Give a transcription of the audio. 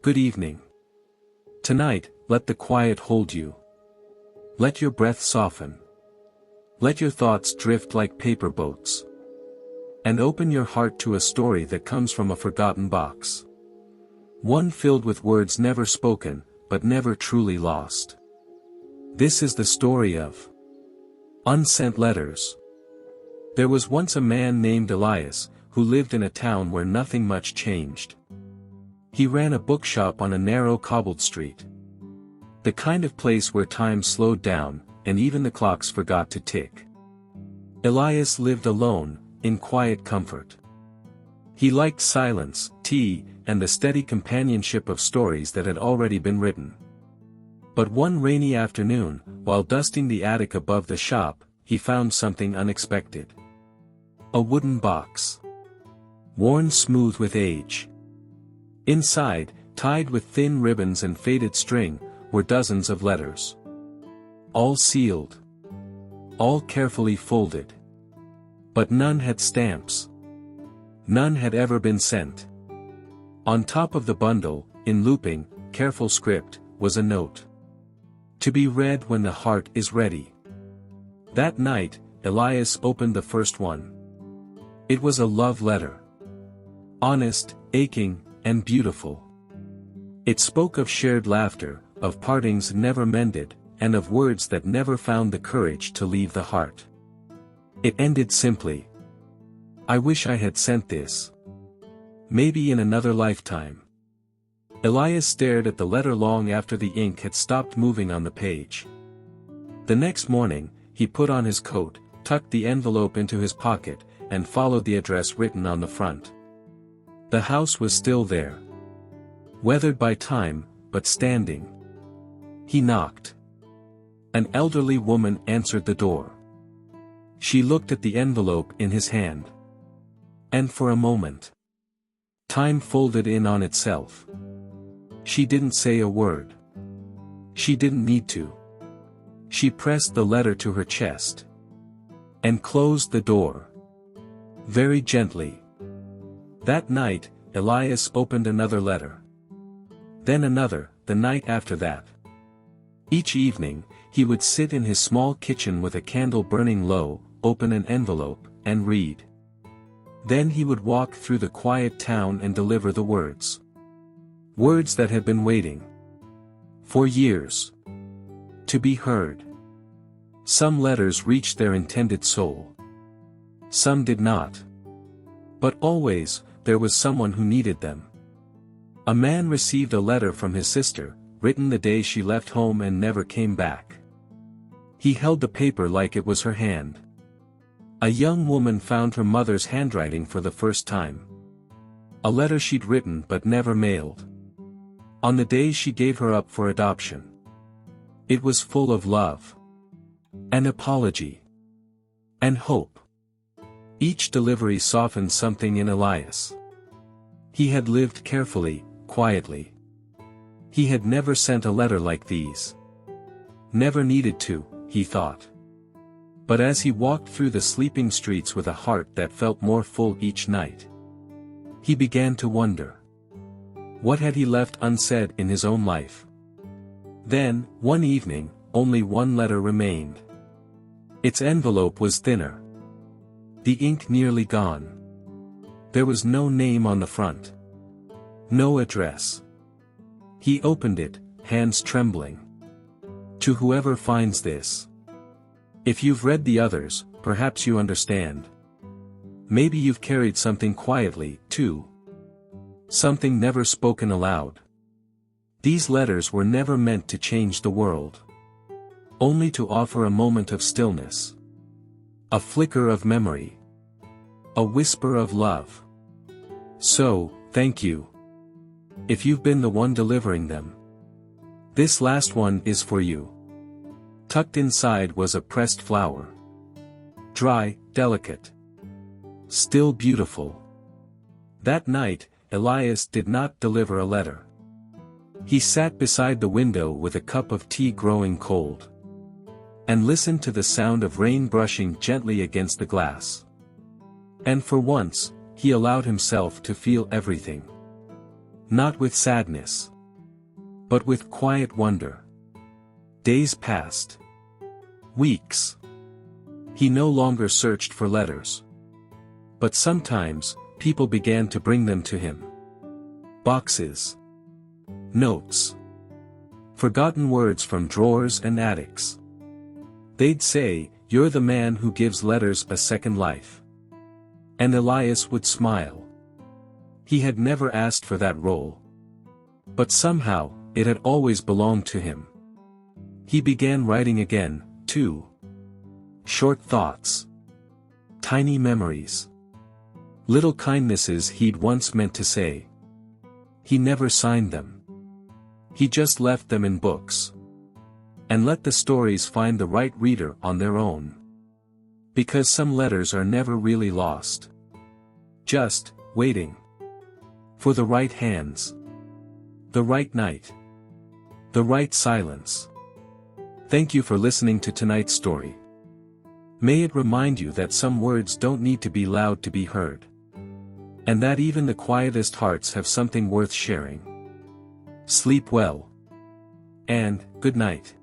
Good evening. Tonight, let the quiet hold you. Let your breath soften. Let your thoughts drift like paper boats. And open your heart to a story that comes from a forgotten box. One filled with words never spoken, but never truly lost. This is the story of Unsent Letters. There was once a man named Elias, who lived in a town where nothing much changed. He ran a bookshop on a narrow cobbled street. The kind of place where time slowed down, and even the clocks forgot to tick. Elias lived alone, in quiet comfort. He liked silence, tea, and the steady companionship of stories that had already been written. But one rainy afternoon, while dusting the attic above the shop, he found something unexpected. A wooden box. Worn smooth with age. Inside, tied with thin ribbons and faded string, were dozens of letters. All sealed. All carefully folded. But none had stamps. None had ever been sent. On top of the bundle, in looping, careful script, was a note. To be read when the heart is ready. That night, Elias opened the first one. It was a love letter. Honest, aching, and beautiful. It spoke of shared laughter, of partings never mended, and of words that never found the courage to leave the heart. It ended simply. I wish I had sent this. Maybe in another lifetime. Elias stared at the letter long after the ink had stopped moving on the page. The next morning, he put on his coat, tucked the envelope into his pocket, and followed the address written on the front. The house was still there. Weathered by time, but standing. He knocked. An elderly woman answered the door. She looked at the envelope in his hand. And for a moment, time folded in on itself. She didn't say a word. She didn't need to. She pressed the letter to her chest. And closed the door. Very gently. That night, Elias opened another letter. Then another, the night after that. Each evening, he would sit in his small kitchen with a candle burning low, open an envelope, and read. Then he would walk through the quiet town and deliver the words. Words that had been waiting. For years. To be heard. Some letters reached their intended soul. Some did not. But always, there was someone who needed them. A man received a letter from his sister, written the day she left home and never came back. He held the paper like it was her hand. A young woman found her mother's handwriting for the first time. A letter she'd written but never mailed. On the day she gave her up for adoption. It was full of love. An apology. And hope. Each delivery softened something in Elias. He had lived carefully, quietly. He had never sent a letter like these. Never needed to, he thought. But as he walked through the sleeping streets with a heart that felt more full each night, he began to wonder. What had he left unsaid in his own life? Then, one evening, only one letter remained. Its envelope was thinner. The ink nearly gone. There was no name on the front. No address. He opened it, hands trembling. To whoever finds this. If you've read the others, perhaps you understand. Maybe you've carried something quietly, too. Something never spoken aloud. These letters were never meant to change the world. Only to offer a moment of stillness. A flicker of memory. A whisper of love. So, thank you. If you've been the one delivering them. This last one is for you. Tucked inside was a pressed flower. Dry, delicate. Still beautiful. That night, Elias did not deliver a letter. He sat beside the window with a cup of tea growing cold. And listened to the sound of rain brushing gently against the glass. And for once, he allowed himself to feel everything. Not with sadness, but with quiet wonder. Days passed. Weeks. He no longer searched for letters. But sometimes, people began to bring them to him. Boxes. Notes. Forgotten words from drawers and attics. They'd say, "You're the man who gives letters a second life." And Elias would smile. He had never asked for that role. But somehow, it had always belonged to him. He began writing again, too. Short thoughts. Tiny memories. Little kindnesses he'd once meant to say. He never signed them. He just left them in books. And let the stories find the right reader on their own. Because some letters are never really lost. Just waiting. For the right hands. The right night. The right silence. Thank you for listening to tonight's story. May it remind you that some words don't need to be loud to be heard. And that even the quietest hearts have something worth sharing. Sleep well. And, good night.